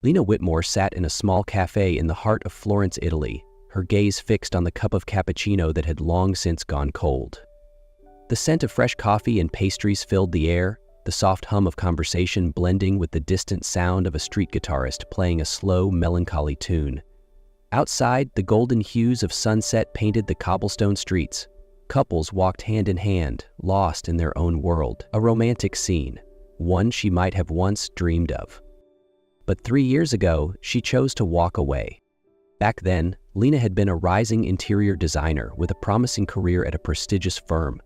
Lena Whitmore sat in a small cafe in the heart of Florence, Italy, her gaze fixed on the cup of cappuccino that had long since gone cold. The scent of fresh coffee and pastries filled the air, the soft hum of conversation blending with the distant sound of a street guitarist playing a slow, melancholy tune. Outside, the golden hues of sunset painted the cobblestone streets. Couples walked hand in hand, lost in their own world. A romantic scene, one she might have once dreamed of. But 3 years ago, she chose to walk away. Back then, Lena had been a rising interior designer with a promising career at a prestigious firm.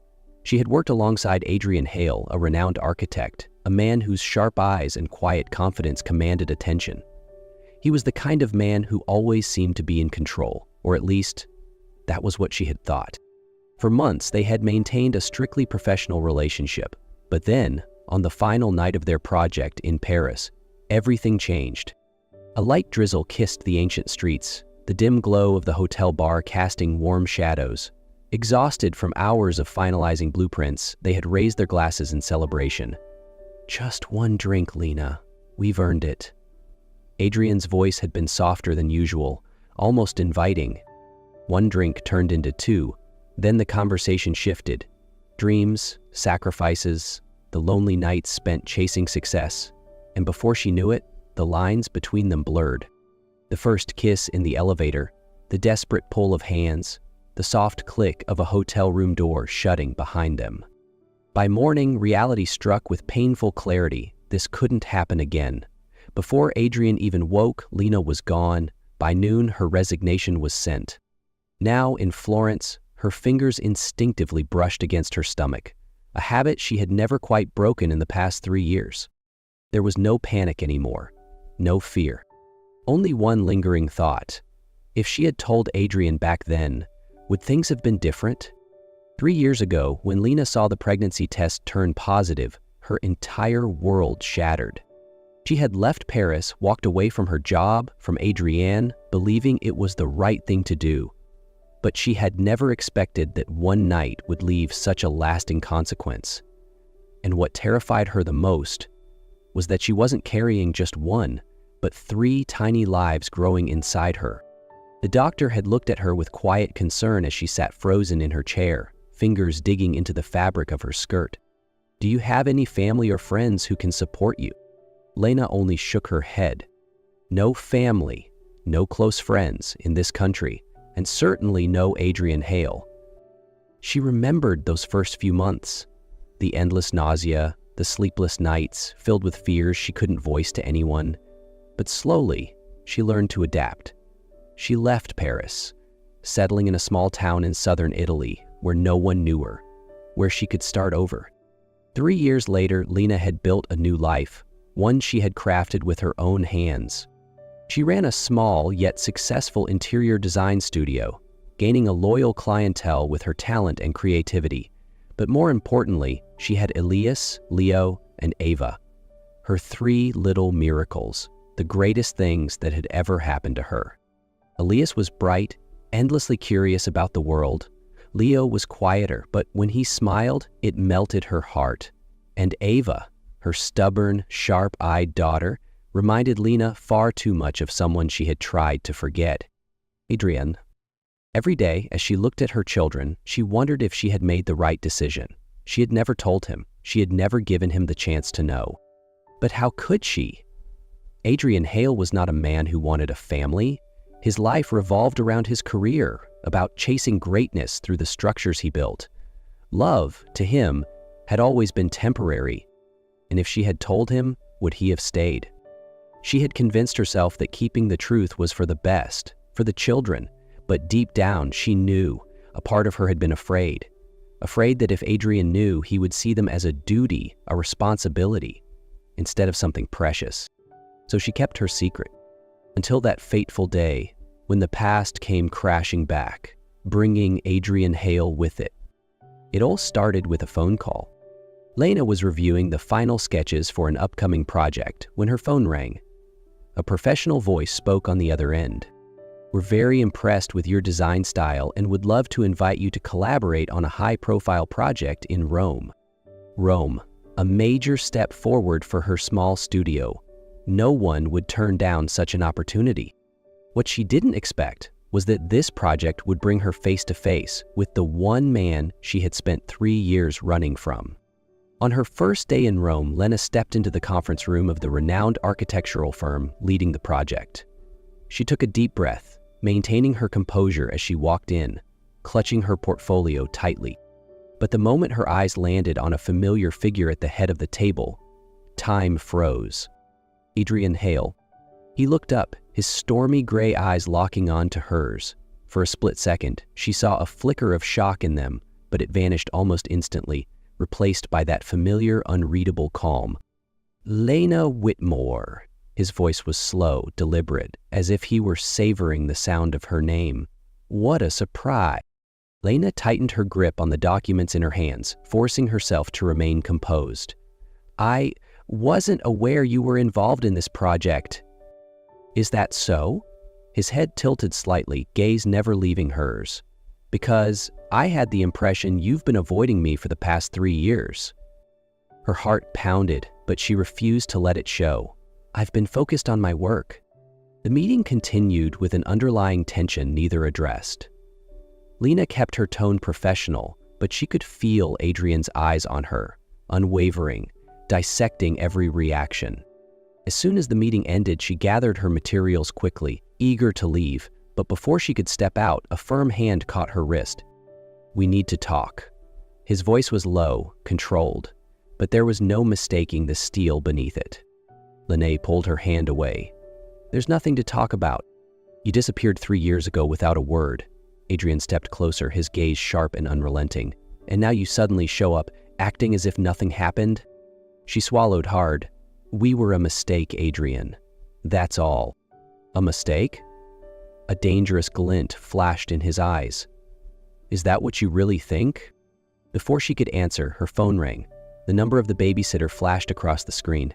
She had worked alongside Adrian Hale, a renowned architect, a man whose sharp eyes and quiet confidence commanded attention. He was the kind of man who always seemed to be in control, or at least, that was what she had thought. For months, they had maintained a strictly professional relationship. But then, on the final night of their project in Paris, everything changed. A light drizzle kissed the ancient streets, the dim glow of the hotel bar casting warm shadows. Exhausted from hours of finalizing blueprints, they had raised their glasses in celebration. "Just one drink, Lena. We've earned it." Adrian's voice had been softer than usual, almost inviting. One drink turned into two. Then the conversation shifted. Dreams, sacrifices, the lonely nights spent chasing success. And before she knew it, the lines between them blurred. The first kiss in the elevator, the desperate pull of hands, the soft click of a hotel room door shutting behind them. By morning, reality struck with painful clarity. This couldn't happen again. Before Adrian even woke, Lena was gone. By noon, her resignation was sent. Now, in Florence, her fingers instinctively brushed against her stomach, a habit she had never quite broken in the past 3 years. There was no panic anymore, no fear. Only one lingering thought. If she had told Adrian back then, would things have been different? 3 years ago, when Lena saw the pregnancy test turn positive, her entire world shattered. She had left Paris, walked away from her job, from Adrian, believing it was the right thing to do. But she had never expected that one night would leave such a lasting consequence. And what terrified her the most was that she wasn't carrying just one, but 3 tiny lives growing inside her. The doctor had looked at her with quiet concern as she sat frozen in her chair, fingers digging into the fabric of her skirt. "Do you have any family or friends who can support you?" Lena only shook her head. No family, no close friends in this country, and certainly no Adrian Hale. She remembered those first few months, the endless nausea, the sleepless nights filled with fears she couldn't voice to anyone. But slowly, she learned to adapt. She left Paris, settling in a small town in southern Italy where no one knew her, where she could start over. 3 years later, Lena had built a new life, one she had crafted with her own hands. She ran a small yet successful interior design studio, gaining a loyal clientele with her talent and creativity. But more importantly, she had Elias, Leo, and Ava, her 3 little miracles, the greatest things that had ever happened to her. Elias was bright, endlessly curious about the world. Leo was quieter, but when he smiled, it melted her heart. And Ava, her stubborn, sharp-eyed daughter, reminded Lena far too much of someone she had tried to forget, Adrian. Every day, as she looked at her children, she wondered if she had made the right decision. She had never told him. She had never given him the chance to know. But how could she? Adrian Hale was not a man who wanted a family. His life revolved around his career, about chasing greatness through the structures he built. Love, to him, had always been temporary. And if she had told him, would he have stayed? She had convinced herself that keeping the truth was for the best, for the children, but deep down she knew, a part of her had been afraid that if Adrian knew, he would see them as a duty, a responsibility, instead of something precious. So she kept her secret, until that fateful day when the past came crashing back, bringing Adrian Hale with it. It all started with a phone call. Lena was reviewing the final sketches for an upcoming project when her phone rang. A professional voice spoke on the other end. "We're very impressed with your design style and would love to invite you to collaborate on a high-profile project in Rome." Rome, a major step forward for her small studio. No one would turn down such an opportunity. What she didn't expect was that this project would bring her face to face with the one man she had spent 3 years running from. On her first day in Rome, Lena stepped into the conference room of the renowned architectural firm leading the project. She took a deep breath, maintaining her composure as she walked in, clutching her portfolio tightly. But the moment her eyes landed on a familiar figure at the head of the table, time froze. Adrian Hale. He looked up, his stormy gray eyes locking on to hers. For a split second, she saw a flicker of shock in them, but it vanished almost instantly, replaced by that familiar, unreadable calm. Lena Whitmore. His voice was slow, deliberate, as if he were savoring the sound of her name. What a surprise! Lena tightened her grip on the documents in her hands, forcing herself to remain composed. I wasn't aware you were involved in this project. Is that so? His head tilted slightly, gaze never leaving hers. Because I had the impression you've been avoiding me for the past 3 years. Her heart pounded, but she refused to let it show. I've been focused on my work. The meeting continued with an underlying tension neither addressed. Lena kept her tone professional, but she could feel Adrian's eyes on her, unwavering, dissecting every reaction. As soon as the meeting ended, she gathered her materials quickly, eager to leave, but before she could step out, a firm hand caught her wrist. We need to talk. His voice was low, controlled, but there was no mistaking the steel beneath it. Lene pulled her hand away. There's nothing to talk about. You disappeared 3 years ago without a word. Adrian stepped closer, his gaze sharp and unrelenting. And now you suddenly show up, acting as if nothing happened? She swallowed hard. We were a mistake, Adrian. That's all. A mistake? A dangerous glint flashed in his eyes. Is that what you really think? Before she could answer, her phone rang. The number of the babysitter flashed across the screen.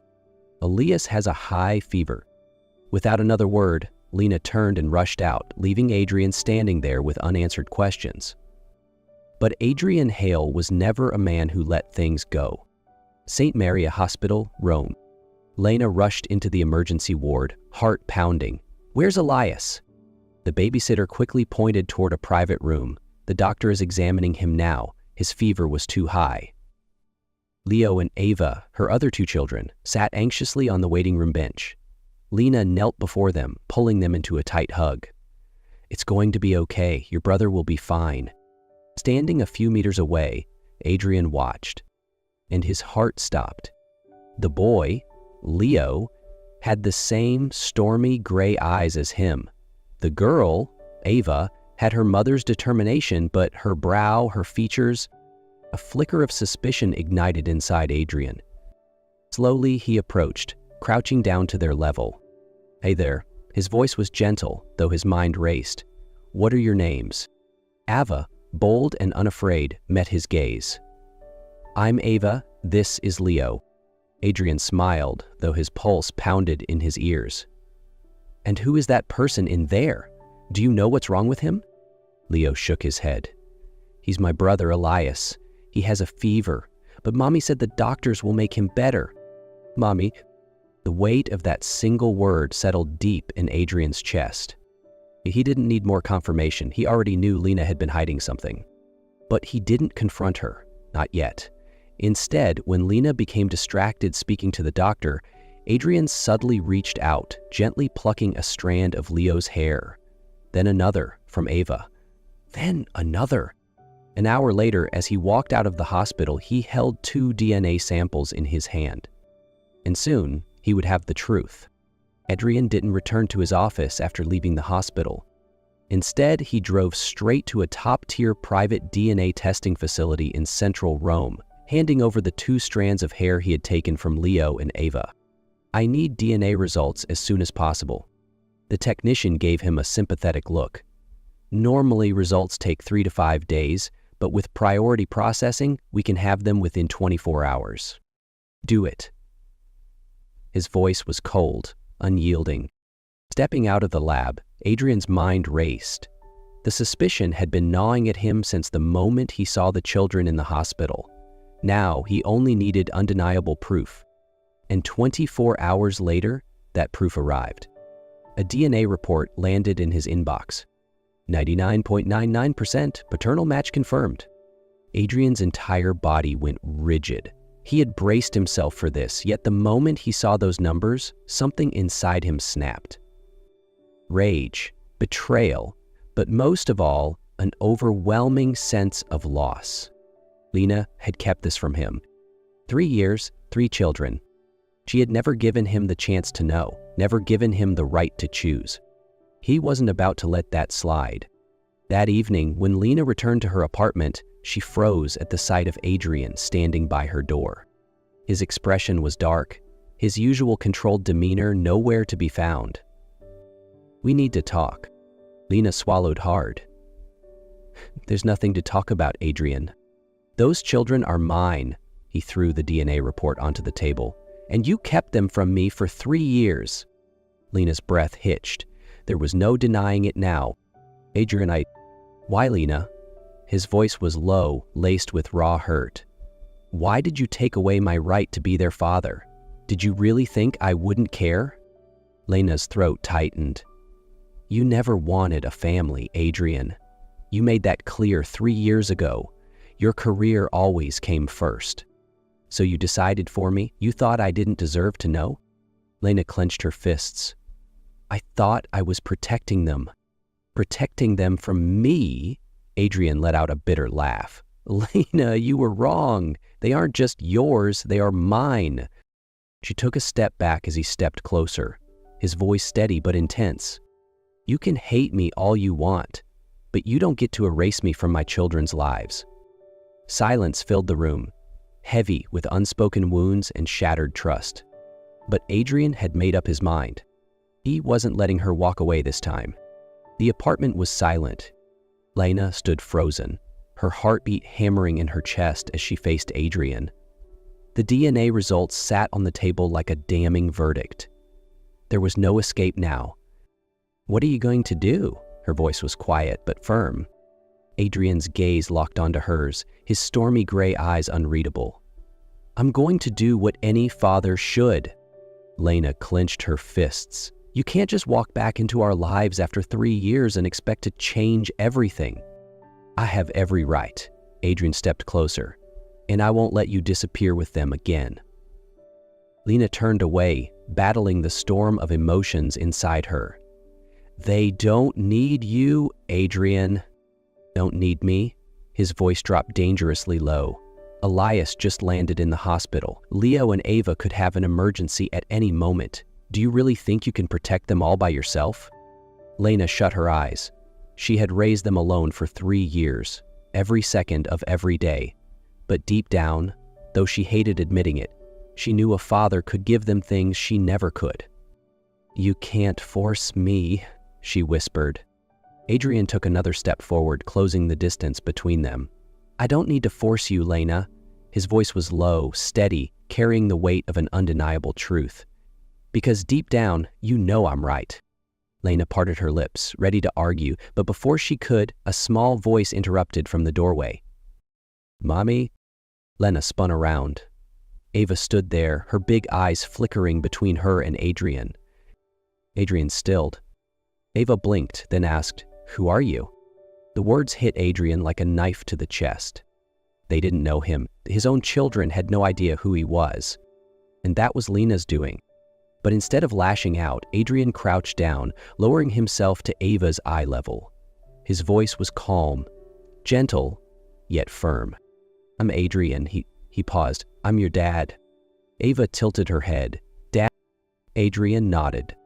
Elias has a high fever. Without another word, Lena turned and rushed out, leaving Adrian standing there with unanswered questions. But Adrian Hale was never a man who let things go. St. Maria Hospital, Rome. Lena rushed into the emergency ward, heart pounding. Where's Elias? The babysitter quickly pointed toward a private room. The doctor is examining him now. His fever was too high. Leo and Ava, her other 2 children, sat anxiously on the waiting room bench. Lena knelt before them, pulling them into a tight hug. It's going to be okay. Your brother will be fine. Standing a few meters away, Adrian watched, and his heart stopped. The boy, Leo, had the same stormy gray eyes as him. The girl, Ava, had her mother's determination, but her brow, her features, a flicker of suspicion ignited inside Adrian. Slowly he approached, crouching down to their level. Hey there. His voice was gentle, though his mind raced. What are your names? Ava, bold and unafraid, met his gaze. I'm Ava, this is Leo. Adrian smiled, though his pulse pounded in his ears. And who is that person in there? Do you know what's wrong with him? Leo shook his head. He's my brother Elias. He has a fever, but Mommy said the doctors will make him better. Mommy. The weight of that single word settled deep in Adrian's chest. He didn't need more confirmation. He already knew Lena had been hiding something. But he didn't confront her, not yet. Instead, when Lena became distracted speaking to the doctor, Adrian suddenly reached out, gently plucking a strand of Leo's hair. Then another, from Ava. Then another. An hour later, as he walked out of the hospital, he held 2 DNA samples in his hand. And soon, he would have the truth. Adrian didn't return to his office after leaving the hospital. Instead, he drove straight to a top-tier private DNA testing facility in central Rome, handing over the 2 strands of hair he had taken from Leo and Ava. I need DNA results as soon as possible. The technician gave him a sympathetic look. Normally, results take 3 to 5 days, but with priority processing, we can have them within 24 hours. Do it. His voice was cold, unyielding. Stepping out of the lab, Adrian's mind raced. The suspicion had been gnawing at him since the moment he saw the children in the hospital. Now he only needed undeniable proof. And 24 hours later, that proof arrived. A DNA report landed in his inbox. 99.99% paternal match confirmed. Adrian's entire body went rigid. He had braced himself for this, yet the moment he saw those numbers, something inside him snapped. Rage, betrayal, but most of all, an overwhelming sense of loss. Lena had kept this from him. 3 years, 3 children. She had never given him the chance to know, never given him the right to choose. He wasn't about to let that slide. That evening, when Lena returned to her apartment, she froze at the sight of Adrian standing by her door. His expression was dark, his usual controlled demeanor nowhere to be found. "We need to talk." Lena swallowed hard. "There's nothing to talk about, Adrian. Those children are mine." He threw the DNA report onto the table. "And you kept them from me for 3 years." Lena's breath hitched. There was no denying it now. "Adrian, Why, Lena?" His voice was low, laced with raw hurt. "Why did you take away my right to be their father? Did you really think I wouldn't care?" Lena's throat tightened. "You never wanted a family, Adrian. You made that clear 3 years ago. Your career always came first. So you decided for me? You thought I didn't deserve to know?" Lena clenched her fists. "I thought I was protecting them. Protecting them from me?" Adrian let out a bitter laugh. "Lena, you were wrong. They aren't just yours, they are mine." She took a step back as he stepped closer, his voice steady but intense. "You can hate me all you want, but you don't get to erase me from my children's lives." Silence filled the room, heavy with unspoken wounds and shattered trust. But Adrian had made up his mind. He wasn't letting her walk away this time. The apartment was silent. Lena stood frozen, her heartbeat hammering in her chest as she faced Adrian. The DNA results sat on the table like a damning verdict. There was no escape now. "What are you going to do?" Her voice was quiet but firm. Adrian's gaze locked onto hers, his stormy gray eyes unreadable. "I'm going to do what any father should." Lena clenched her fists. "You can't just walk back into our lives after 3 years and expect to change everything." "I have every right." Adrian stepped closer. "And I won't let you disappear with them again." Lena turned away, battling the storm of emotions inside her. "They don't need you, Adrian." "Don't need me?" His voice dropped dangerously low. "Elias just landed in the hospital. Leo and Ava could have an emergency at any moment. Do you really think you can protect them all by yourself?" Lena shut her eyes. She had raised them alone for 3 years, every second of every day. But deep down, though she hated admitting it, she knew a father could give them things she never could. "You can't force me," she whispered. Adrian took another step forward, closing the distance between them. "I don't need to force you, Lena." His voice was low, steady, carrying the weight of an undeniable truth. "Because deep down, you know I'm right." Lena parted her lips, ready to argue, but before she could, a small voice interrupted from the doorway. "Mommy?" Lena spun around. Ava stood there, her big eyes flickering between her and Adrian. Adrian stilled. Ava blinked, then asked, "Who are you?" The words hit Adrian like a knife to the chest. They didn't know him. His own children had no idea who he was. And that was Lena's doing. But instead of lashing out, Adrian crouched down, lowering himself to Ava's eye level. His voice was calm, gentle, yet firm. "I'm Adrian," he paused. "I'm your dad." Ava tilted her head. "Dad?" Adrian nodded.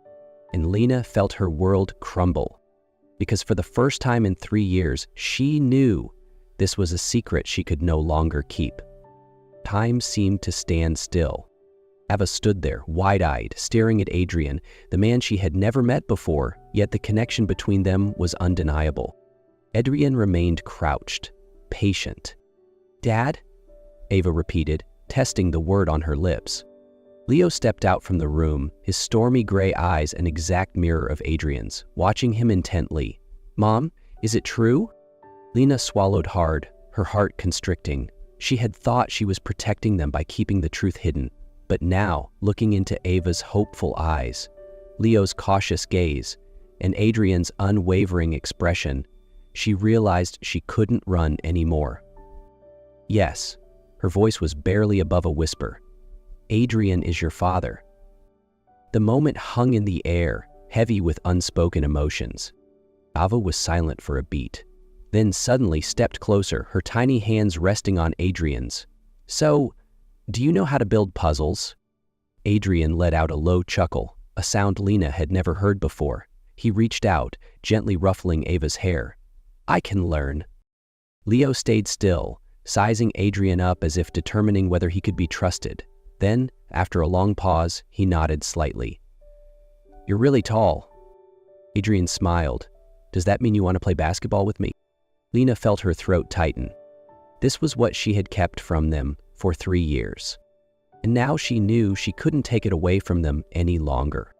And Lena felt her world crumble. Because for the first time in 3 years, she knew this was a secret she could no longer keep. Time seemed to stand still. Ava stood there, wide-eyed, staring at Adrian, the man she had never met before, yet the connection between them was undeniable. Adrian remained crouched, patient. "Dad?" Ava repeated, testing the word on her lips. Leo stepped out from the room, his stormy gray eyes an exact mirror of Adrian's, watching him intently. "Mom, is it true?" Lena swallowed hard, her heart constricting. She had thought she was protecting them by keeping the truth hidden. But now, looking into Ava's hopeful eyes, Leo's cautious gaze, and Adrian's unwavering expression, she realized she couldn't run anymore. Yes, her voice was barely above a whisper. Adrian is your father. The moment hung in the air, heavy with unspoken emotions. Ava was silent for a beat, then suddenly stepped closer, her tiny hands resting on Adrian's. So, do you know how to build puzzles? Adrian let out a low chuckle, a sound Lena had never heard before. He reached out, gently ruffling Ava's hair. I can learn. Leo stayed still, sizing Adrian up as if determining whether he could be trusted. Then, after a long pause, he nodded slightly. You're really tall. Adrian smiled. Does that mean you want to play basketball with me? Lena felt her throat tighten. This was what she had kept from them for 3 years. And now she knew she couldn't take it away from them any longer.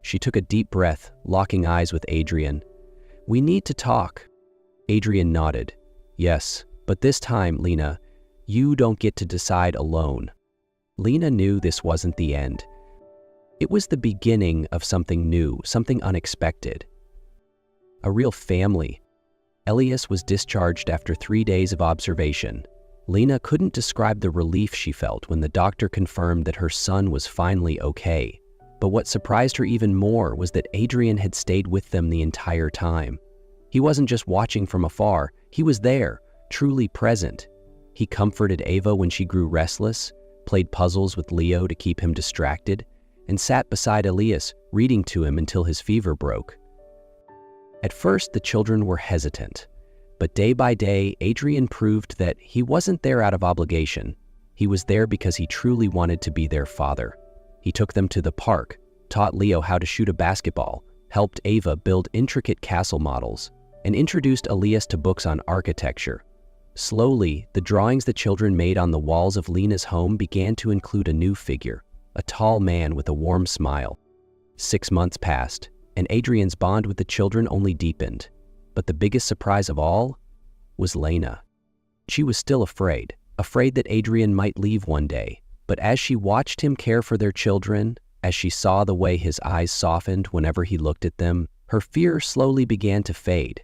She took a deep breath, locking eyes with Adrian. We need to talk. Adrian nodded. Yes, but this time, Lena, you don't get to decide alone. Lena knew this wasn't the end. It was the beginning of something new, something unexpected. A real family. Elias was discharged after 3 days of observation. Lena couldn't describe the relief she felt when the doctor confirmed that her son was finally okay. But what surprised her even more was that Adrian had stayed with them the entire time. He wasn't just watching from afar, he was there, truly present. He comforted Ava when she grew restless, played puzzles with Leo to keep him distracted, and sat beside Elias, reading to him until his fever broke. At first, the children were hesitant, but day by day, Adrian proved that he wasn't there out of obligation. He was there because he truly wanted to be their father. He took them to the park, taught Leo how to shoot a basketball, helped Ava build intricate castle models, and introduced Elias to books on architecture. Slowly, the drawings the children made on the walls of Lena's home began to include a new figure, a tall man with a warm smile. 6 months passed, and Adrian's bond with the children only deepened. But the biggest surprise of all was Lena. She was still afraid that Adrian might leave one day. But as she watched him care for their children, as she saw the way his eyes softened whenever he looked at them, her fear slowly began to fade.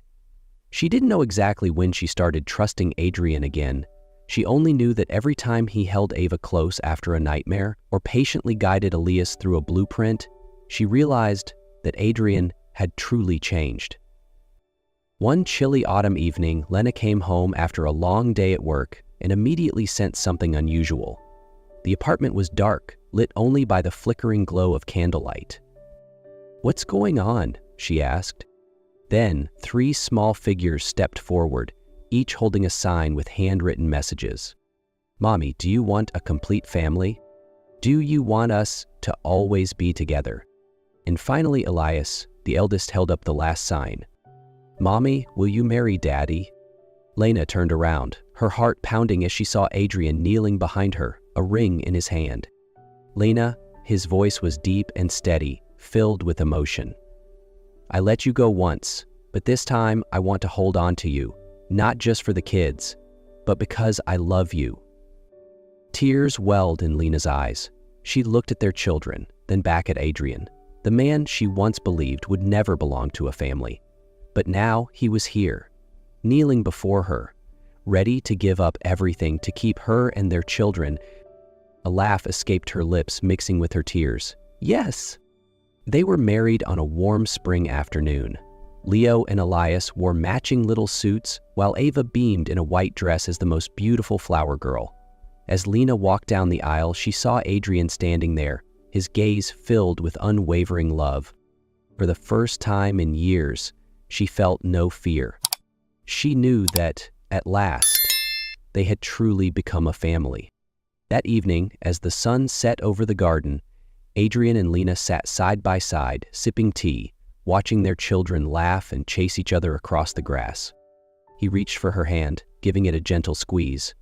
She didn't know exactly when she started trusting Adrian again. She only knew that every time he held Ava close after a nightmare or patiently guided Elias through a blueprint, she realized that Adrian had truly changed. One chilly autumn evening, Lena came home after a long day at work and immediately sensed something unusual. The apartment was dark, lit only by the flickering glow of candlelight. What's going on? She asked. Then 3 small figures stepped forward, each holding a sign with handwritten messages. Mommy, do you want a complete family? Do you want us to always be together? And finally, Elias, the eldest, held up the last sign. Mommy, will you marry Daddy? Lena turned around, her heart pounding as she saw Adrian kneeling behind her, a ring in his hand. Lena, his voice was deep and steady, filled with emotion. I let you go once, but this time I want to hold on to you, not just for the kids, but because I love you. Tears welled in Lena's eyes. She looked at their children, then back at Adrian, the man she once believed would never belong to a family. But now he was here, kneeling before her, ready to give up everything to keep her and their children. A laugh escaped her lips, mixing with her tears. Yes! They were married on a warm spring afternoon. Leo and Elias wore matching little suits, while Ava beamed in a white dress as the most beautiful flower girl. As Lena walked down the aisle, she saw Adrian standing there, his gaze filled with unwavering love. For the first time in years, she felt no fear. She knew that, at last, they had truly become a family. That evening, as the sun set over the garden, Adrian and Lena sat side by side, sipping tea, watching their children laugh and chase each other across the grass. He reached for her hand, giving it a gentle squeeze.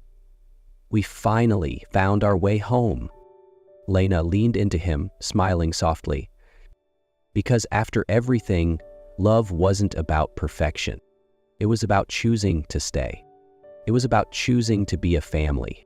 We finally found our way home. Lena leaned into him, smiling softly. Because after everything, love wasn't about perfection. It was about choosing to stay. It was about choosing to be a family.